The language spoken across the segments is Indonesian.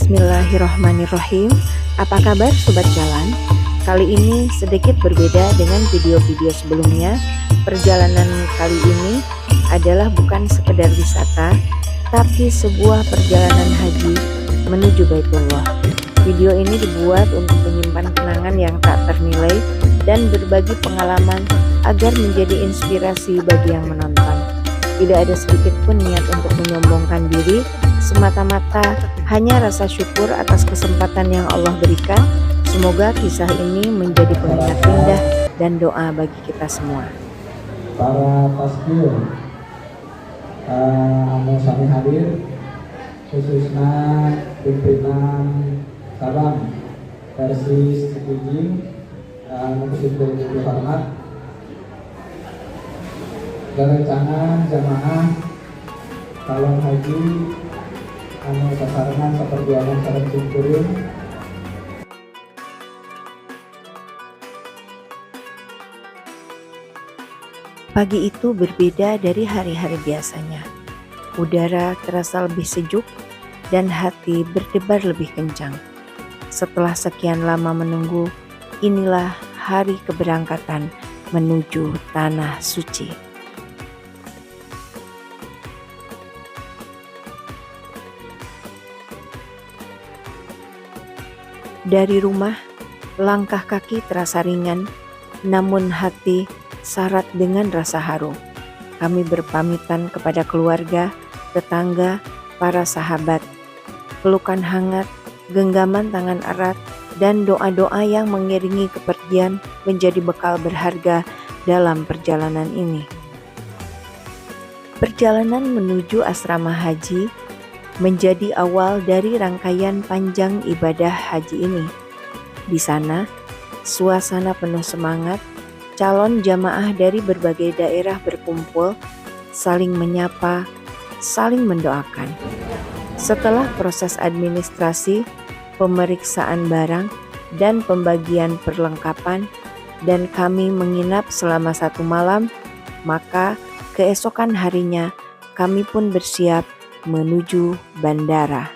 Bismillahirrohmanirrohim. Apa kabar Sobat Jalan? Kali ini sedikit berbeda dengan video-video sebelumnya. Perjalanan kali ini adalah bukan sekedar wisata, tapi sebuah perjalanan haji menuju Baitullah. Video ini dibuat untuk menyimpan kenangan yang tak ternilai dan berbagi pengalaman agar menjadi inspirasi bagi yang menonton. Tidak ada sedikit pun niat untuk menyombongkan diri, semata-mata hanya rasa syukur atas kesempatan yang Allah berikan. Semoga kisah ini menjadi pengingat indah dan doa bagi kita semua. Para tasbih anu sami hadir, khususnya pimpinan Sabang versi Sekijing, Musibul Hormat, dan rencana jamaah calon haji anu sasarangan saperjuangan sareng simkuring. Pagi itu berbeda dari hari-hari biasanya. Udara terasa lebih sejuk dan hati berdebar lebih kencang. Setelah sekian lama menunggu, inilah hari keberangkatan menuju Tanah Suci. Dari rumah, langkah kaki terasa ringan, namun hati syarat dengan rasa haru. Kami berpamitan kepada keluarga, tetangga, para sahabat. Pelukan hangat, genggaman tangan erat, dan doa-doa yang mengiringi kepergian menjadi bekal berharga dalam perjalanan ini. Perjalanan menuju asrama haji menjadi awal dari rangkaian panjang ibadah haji ini. Di sana, suasana penuh semangat. Calon jamaah dari berbagai daerah berkumpul, saling menyapa, saling mendoakan. Setelah proses administrasi, pemeriksaan barang, dan pembagian perlengkapan, dan kami menginap selama 1 malam, maka keesokan harinya kami pun bersiap menuju bandara.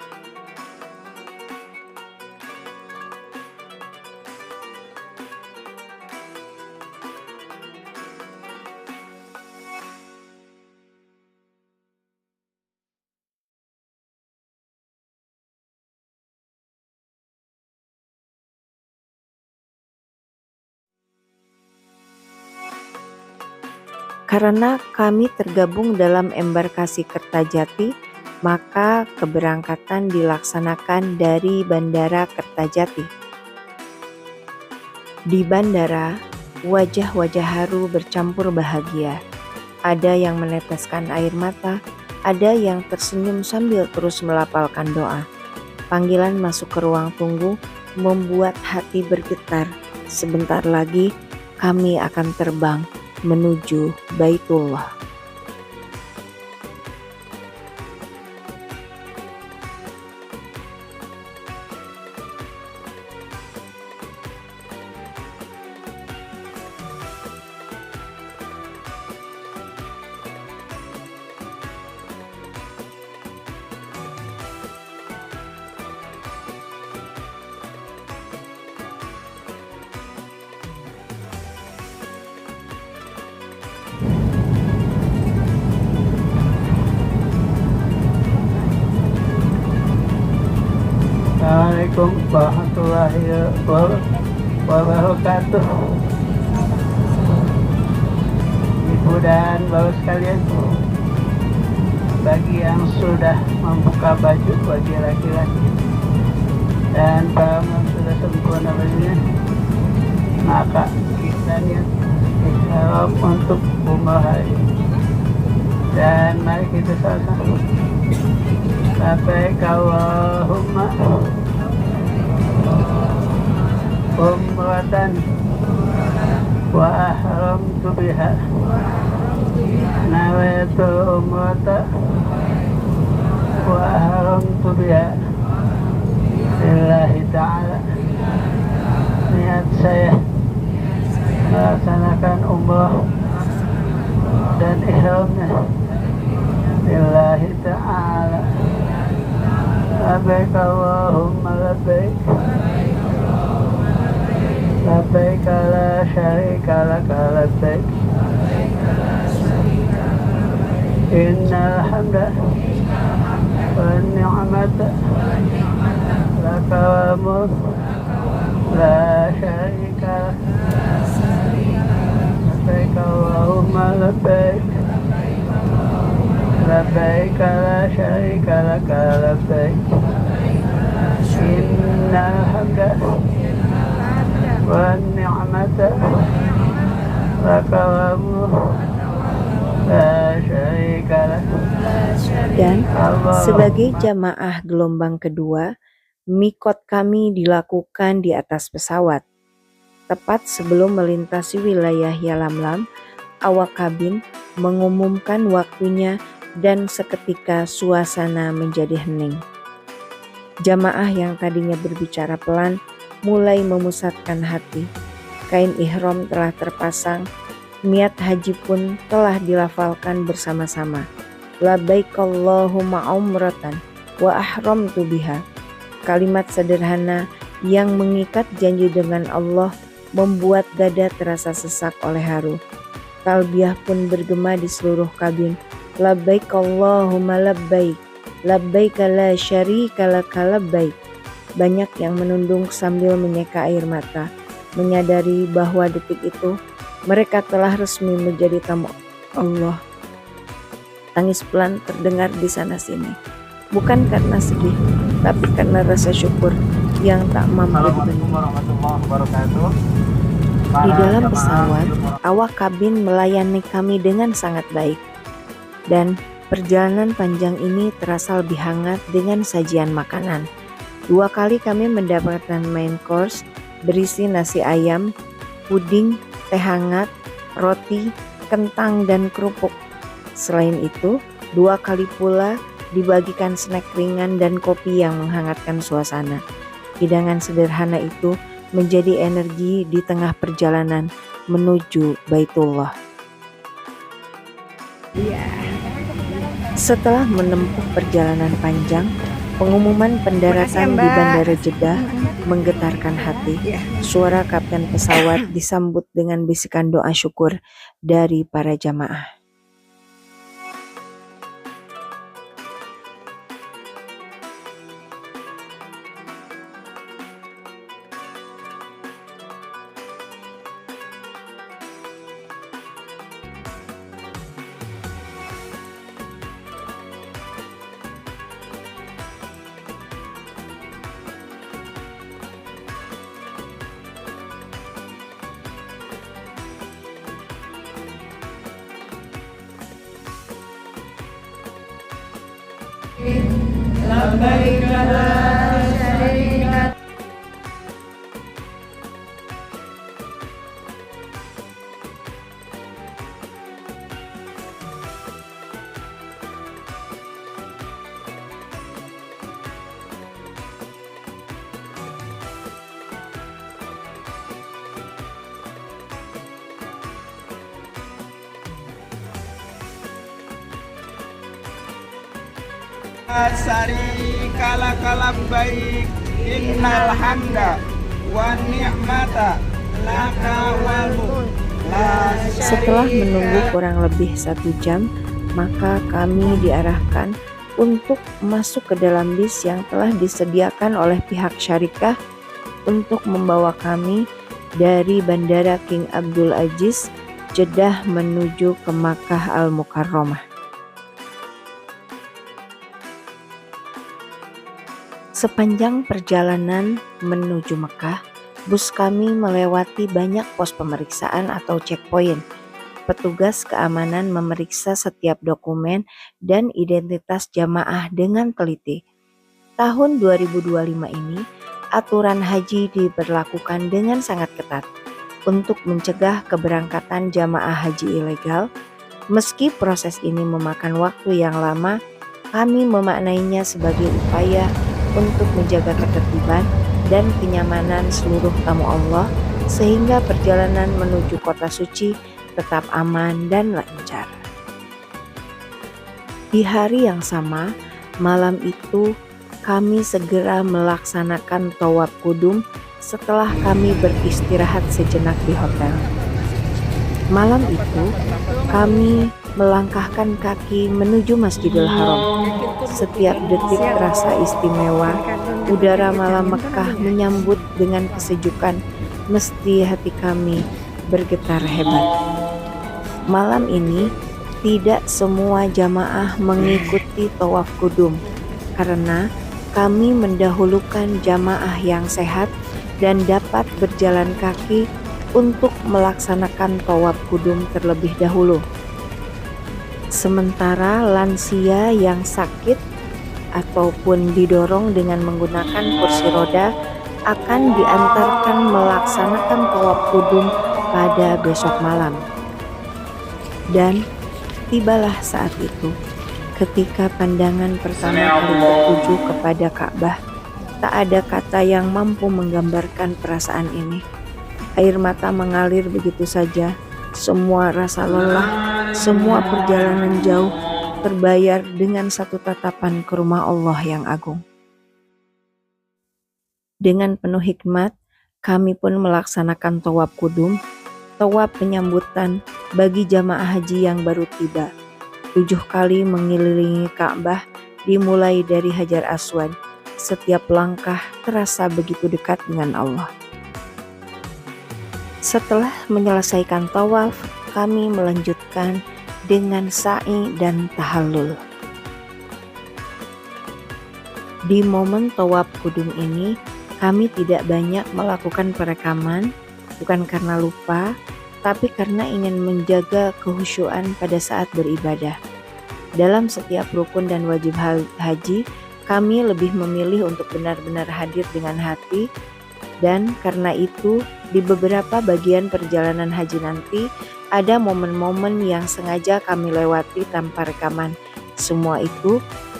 Karena kami tergabung dalam embarkasi Kertajati, maka keberangkatan dilaksanakan dari Bandara Kertajati. Di bandara, wajah-wajah haru bercampur bahagia. Ada yang meneteskan air mata, ada yang tersenyum sambil terus melafalkan doa. Panggilan masuk ke ruang tunggu membuat hati bergetar. Sebentar lagi kami akan terbang menuju Baitullah. Assalamualaikum warahmatullahi wabarakatuh. Ibu dan bapak sekalian, bagi yang sudah membuka baju bagi laki-laki dan para yang sudah sempurna bajunya, maka kita niat ihram untuk umrah hari. Dan mari kita sama-sama labbaik Allahumma umratan wa ahramtu biha, nawaitu umrata wa ahramtu biha lillahi ta'ala. Niat saya melaksanakan umrah dan ihramnya lillahi ta'ala labbaik Allahumma labbaik, labbaik la syarika laka labbaik, innal hamda wan ni'mata laka wal mulk la syarika lak. Labbaik Allahumma labbaik, labbaik la syarika laka labbaik, innal hamda wan ni'mata laka wal mulk la syarika lak. Dan sebagai jamaah gelombang kedua, mikot kami dilakukan di atas pesawat. Tepat sebelum melintasi wilayah Yalamlam, awak kabin mengumumkan waktunya dan seketika suasana menjadi hening. Jamaah yang tadinya berbicara pelan mulai memusatkan hati. Kain ihram telah terpasang, niat haji pun telah dilafalkan bersama-sama. Labbaik Allahumma umratan wa ahramtu biha. Kalimat sederhana yang mengikat janji dengan Allah membuat dada terasa sesak oleh haru. Talbiyah pun bergema di seluruh kabin. Labbaik Allahumma labbaik, labbaik la syarika laka labbaik. Banyak yang menundung sambil menyeka air mata, menyadari bahwa detik itu mereka telah resmi menjadi tamu Allah. Tangis pelan terdengar di sana-sini, bukan karena sedih, tapi karena rasa syukur yang tak mampu dibendung. Di dalam pesawat, awak kabin melayani kami dengan sangat baik. Dan perjalanan panjang ini terasa lebih hangat dengan sajian makanan. 2 kali kami mendapatkan main course berisi nasi ayam, puding, teh hangat, roti, kentang, dan kerupuk. Selain itu, 2 kali pula dibagikan snack ringan dan kopi yang menghangatkan suasana. Hidangan sederhana itu menjadi energi di tengah perjalanan menuju Baitullah. Setelah menempuh perjalanan panjang, pengumuman pendaratan di Bandara Jeddah menggetarkan hati. Suara kapten pesawat disambut dengan bisikan doa syukur dari para jamaah. Labbaik la syarika. Syarika laka labbaik, innal hamda wan ni'mata laka wal mulk la syarika. Setelah menunggu kurang lebih 1 jam, maka kami diarahkan untuk masuk ke dalam bis yang telah disediakan oleh pihak syarikah untuk membawa kami dari Bandara King Abdul Aziz, Jeddah menuju ke Makkah Al-Mukarramah. Sepanjang perjalanan menuju Mekah, bus kami melewati banyak pos pemeriksaan atau checkpoint. Petugas keamanan memeriksa setiap dokumen dan identitas jamaah dengan teliti. Tahun 2025 ini, aturan haji diberlakukan dengan sangat ketat untuk mencegah keberangkatan jamaah haji ilegal. Meski proses ini memakan waktu yang lama, kami memaknainya sebagai upaya untuk menjaga ketertiban dan kenyamanan seluruh tamu Allah sehingga perjalanan menuju kota suci tetap aman dan lancar. Di hari yang sama, malam itu kami segera melaksanakan tawaf kudum setelah kami beristirahat sejenak di hotel. Malam itu, kami melangkahkan kaki menuju Masjidil Haram. Setiap detik terasa istimewa. Udara malam Mekah menyambut dengan kesejukan, mesti hati kami bergetar hebat. Malam ini, tidak semua jamaah mengikuti tawaf kudum, karena kami mendahulukan jamaah yang sehat dan dapat berjalan kaki untuk melaksanakan tawaf kudum terlebih dahulu. Sementara lansia yang sakit ataupun didorong dengan menggunakan kursi roda akan diantarkan melaksanakan tawaf kudum pada besok malam. Dan tibalah saat itu, ketika pandangan pertama kali tertuju kepada Ka'bah, tak ada kata yang mampu menggambarkan perasaan ini. Air mata mengalir begitu saja. Semua rasa lelah, semua perjalanan jauh terbayar dengan satu tatapan ke rumah Allah yang agung. Dengan penuh hikmat, kami pun melaksanakan tawaf kudum, tawaf penyambutan bagi jamaah haji yang baru tiba. 7 kali mengelilingi Ka'bah dimulai dari Hajar Aswad. Setiap langkah terasa begitu dekat dengan Allah. Setelah menyelesaikan tawaf, kami melanjutkan dengan sa'i dan tahallul. Di momen tawaf kudum ini, kami tidak banyak melakukan perekaman, bukan karena lupa, tapi karena ingin menjaga kehusyuan pada saat beribadah. Dalam setiap rukun dan wajib haji, kami lebih memilih untuk benar-benar hadir dengan hati, dan karena itu di beberapa bagian perjalanan haji nanti ada momen-momen yang sengaja kami lewati tanpa rekaman. Semua itu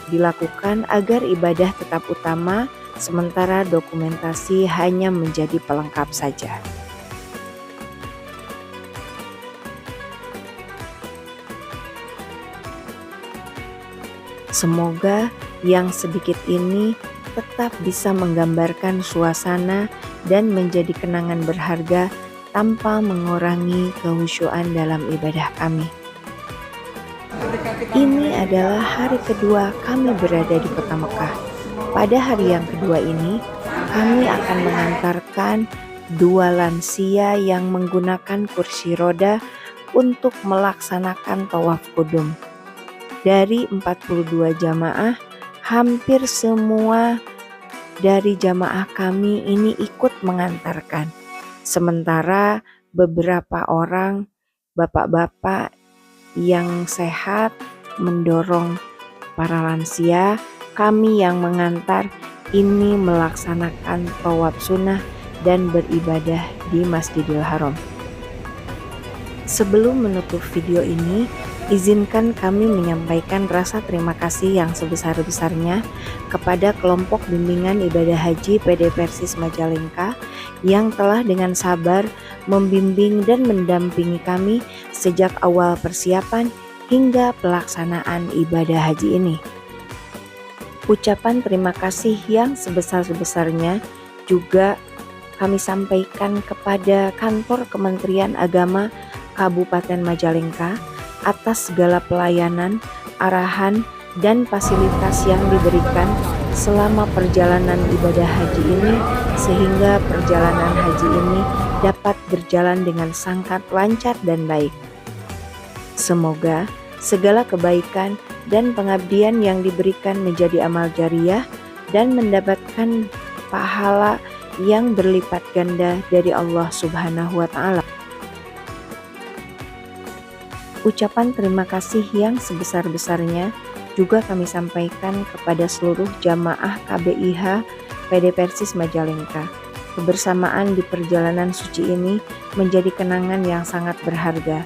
dilakukan agar ibadah tetap utama, sementara dokumentasi hanya menjadi pelengkap saja. Semoga yang sedikit ini tetap bisa menggambarkan suasana dan menjadi kenangan berharga tanpa mengurangi kehusyuan dalam ibadah kami. Ini adalah hari kedua kami berada di kota Mekah. Pada hari yang kedua ini, kami akan mengantarkan 2 lansia yang menggunakan kursi roda untuk melaksanakan tawaf kudum. Dari 42 jamaah, hampir semua dari jamaah kami ini ikut mengantarkan. Sementara beberapa orang bapak-bapak yang sehat mendorong para lansia, kami yang mengantar ini melaksanakan tawaf sunnah dan beribadah di Masjidil Haram. Sebelum menutup video ini, izinkan kami menyampaikan rasa terima kasih yang sebesar-besarnya kepada kelompok bimbingan ibadah haji PD Persis Majalengka yang telah dengan sabar membimbing dan mendampingi kami sejak awal persiapan hingga pelaksanaan ibadah haji ini. Ucapan terima kasih yang sebesar-besarnya juga kami sampaikan kepada kantor Kementerian Agama Kabupaten Majalengka atas segala pelayanan, arahan, dan fasilitas yang diberikan selama perjalanan ibadah haji ini, sehingga perjalanan haji ini dapat berjalan dengan sangat lancar dan baik. Semoga segala kebaikan dan pengabdian yang diberikan menjadi amal jariah dan mendapatkan pahala yang berlipat ganda dari Allah Subhanahu wa Ta'ala. Ucapan terima kasih yang sebesar-besarnya juga kami sampaikan kepada seluruh jamaah KBIH PD Persis Majalengka. Kebersamaan di perjalanan suci ini menjadi kenangan yang sangat berharga.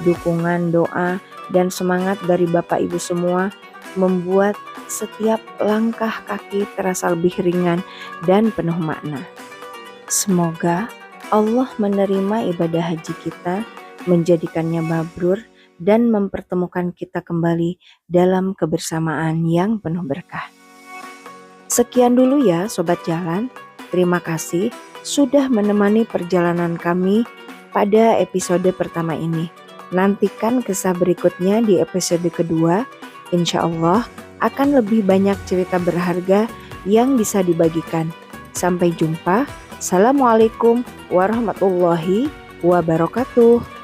Dukungan, doa, dan semangat dari Bapak Ibu semua membuat setiap langkah kaki terasa lebih ringan dan penuh makna. Semoga Allah menerima ibadah haji kita, menjadikannya mabrur, dan mempertemukan kita kembali dalam kebersamaan yang penuh berkah. Sekian dulu ya Sobat Jalan. Terima kasih sudah menemani perjalanan kami pada episode pertama ini. Nantikan kisah berikutnya di episode kedua. Insya Allah akan lebih banyak cerita berharga yang bisa dibagikan. Sampai jumpa. Assalamualaikum warahmatullahi wabarakatuh.